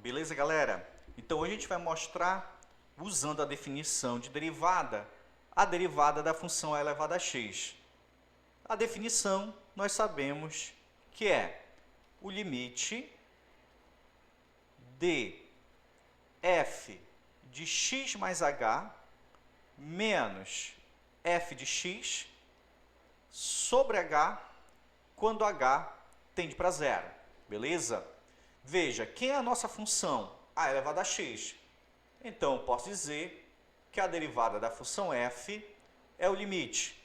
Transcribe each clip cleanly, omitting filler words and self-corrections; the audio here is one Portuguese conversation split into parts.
Beleza, galera? Então hoje a gente vai mostrar, usando a definição de derivada, a derivada da função a elevada a x. A definição nós sabemos que é o limite de f de x mais h menos f de x sobre h quando h tende para zero. Beleza? Veja, quem é a nossa função? A elevada a x. Então, eu posso dizer que a derivada da função f é o limite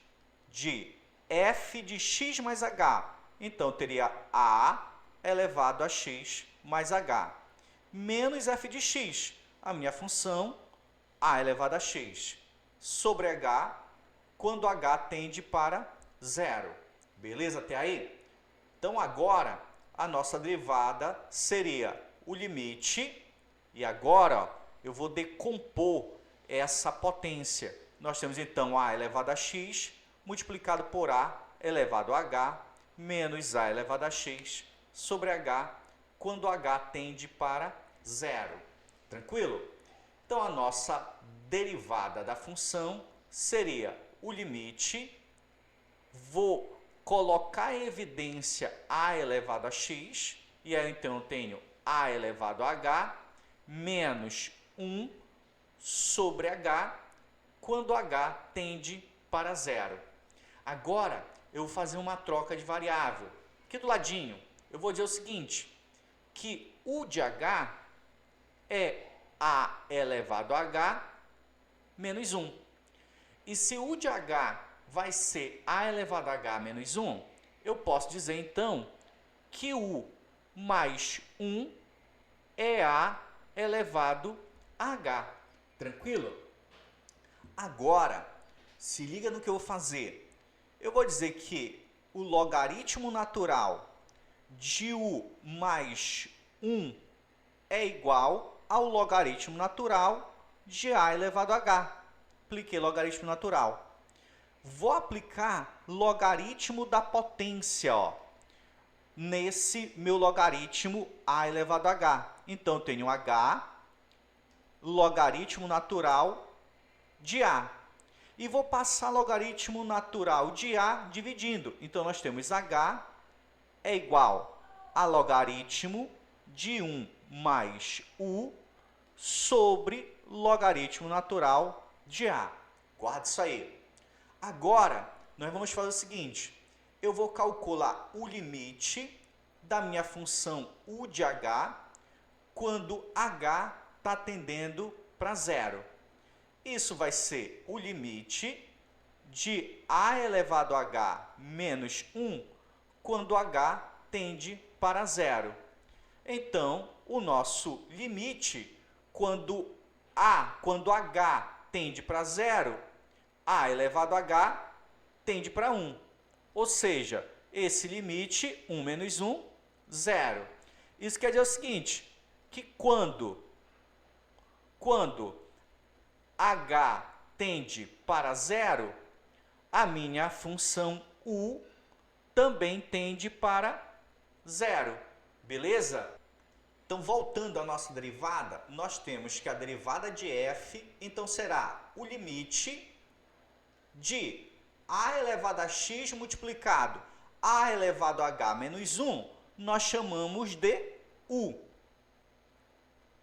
de f de x mais h. Então, eu teria a elevado a x mais h, menos f de x, a minha função a elevado a x, sobre h, quando h tende para zero. Beleza até aí? Então, agora, a nossa derivada seria o limite, e agora ó, eu vou decompor essa potência. Nós temos então a elevado a x multiplicado por a elevado a h menos a elevado a x sobre h quando h tende para zero. Tranquilo? Então, a nossa derivada da função seria o limite, vou colocar em evidência a elevado a x, e aí então eu tenho a elevado a h menos 1 sobre h, quando h tende para zero. Agora, eu vou fazer uma troca de variável. Aqui do ladinho, eu vou dizer o seguinte, que o de h é a elevado a h menos 1. E se o de h vai ser a elevado a h menos 1, eu posso dizer então que u mais 1 é a elevado a h. Tranquilo? Agora, se liga no que eu vou fazer. Eu vou dizer que o logaritmo natural de u mais 1 é igual ao logaritmo natural de a elevado a h. Apliquei logaritmo natural. Vou aplicar logaritmo da potência, ó, nesse meu logaritmo a elevado a h. Então, eu tenho h, logaritmo natural de a. E vou passar logaritmo natural de a dividindo. Então, nós temos h é igual a logaritmo de 1 mais u sobre logaritmo natural de a. Guarda isso aí. Agora, nós vamos fazer o seguinte, eu vou calcular o limite da minha função u de h quando h está tendendo para zero. Isso vai ser o limite de a elevado a h menos 1 quando h tende para zero. Então, o nosso limite, quando h tende para zero, a elevado a h tende para 1. Ou seja, esse limite, 1 menos 1, 0. Isso quer dizer o seguinte, que quando h tende para zero, a minha função u também tende para zero. Beleza? Então, voltando à nossa derivada, nós temos que a derivada de f, então, será o limite de a elevado a x multiplicado a elevado a h menos 1, nós chamamos de u.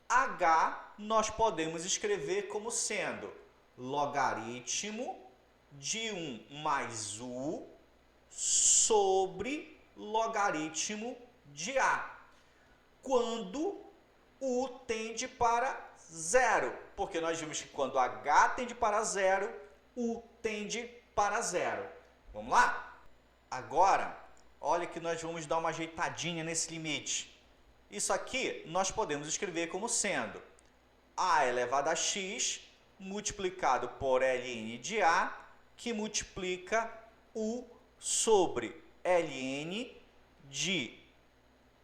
H nós podemos escrever como sendo logaritmo de 1 mais u sobre logaritmo de a, quando u tende para zero, porque nós vimos que quando h tende para zero, u tende para zero. Vamos lá? Agora, olha que nós vamos dar uma ajeitadinha nesse limite. Isso aqui nós podemos escrever como sendo a elevado a x multiplicado por ln de a, que multiplica u sobre ln de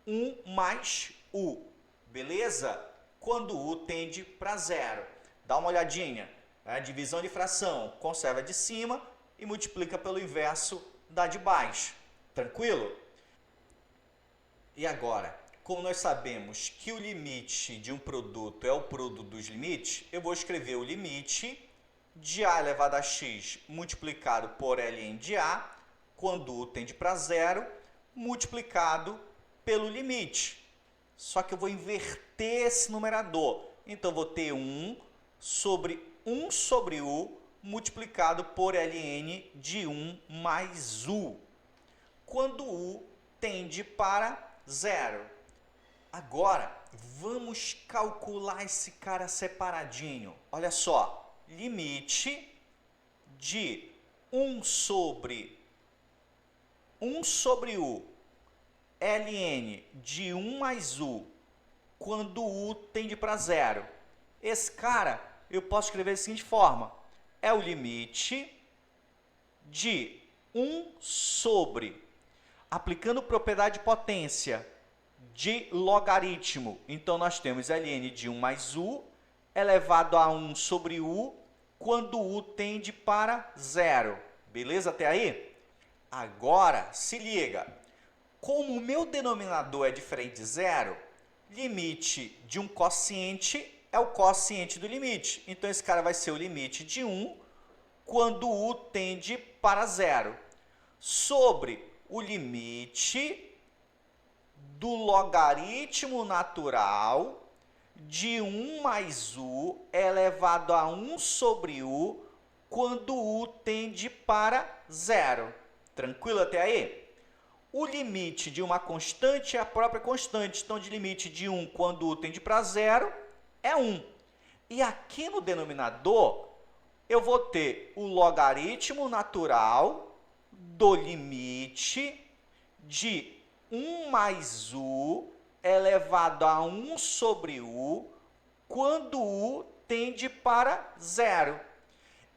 1 mais u. Beleza? Quando u tende para zero. Dá uma olhadinha. A divisão de fração, conserva de cima e multiplica pelo inverso da de baixo. Tranquilo? E agora, como nós sabemos que o limite de um produto é o produto dos limites, eu vou escrever o limite de a elevado a x multiplicado por ln de a, quando u tende para zero, multiplicado pelo limite. Só que eu vou inverter esse numerador. Então, eu vou ter 1 sobre u multiplicado por ln de 1 mais u, quando u tende para zero. Agora, vamos calcular esse cara separadinho. Olha só, limite de 1 sobre u ln de 1 mais u, quando u tende para zero. Esse cara eu posso escrever da seguinte forma: é o limite de 1 sobre, aplicando propriedade de potência, de logaritmo. Então, nós temos ln de 1 mais u elevado a 1 sobre u, quando u tende para zero. Beleza até aí? Agora, se liga. Como o meu denominador é diferente de zero, limite de um quociente é o quociente do limite. Então, esse cara vai ser o limite de 1 quando u tende para zero, sobre o limite do logaritmo natural de 1 mais u elevado a 1 sobre u, quando u tende para zero. Tranquilo até aí? O limite de uma constante é a própria constante. Então, de limite de 1 quando u tende para zero é 1. E aqui no denominador, eu vou ter o logaritmo natural do limite de 1 mais u elevado a 1 sobre u, quando u tende para zero.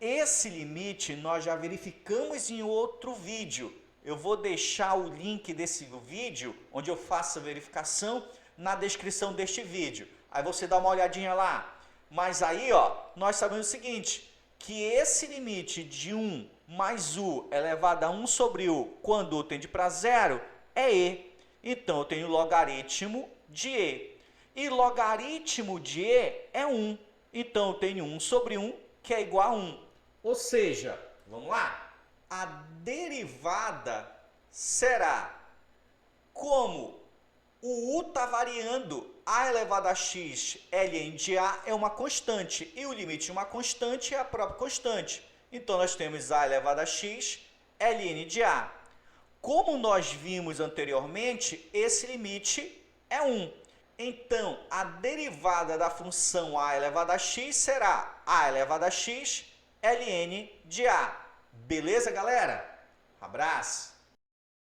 Esse limite nós já verificamos em outro vídeo. Eu vou deixar o link desse vídeo, onde eu faço a verificação, na descrição deste vídeo. Aí você dá uma olhadinha lá. Mas aí, ó, nós sabemos o seguinte, que esse limite de 1 mais u elevado a 1 sobre u, quando u tende para zero, é e. Então, eu tenho logaritmo de e. E logaritmo de e é 1. Então, eu tenho 1 sobre 1, que é igual a 1. Ou seja, vamos lá? A derivada será, como o u está variando, a elevado a x ln de a é uma constante, e o limite de uma constante é a própria constante. Então, nós temos a elevado a x ln de a. Como nós vimos anteriormente, esse limite é 1. Então, a derivada da função a elevado a x será a elevado a x ln de a. Beleza, galera? Abraço!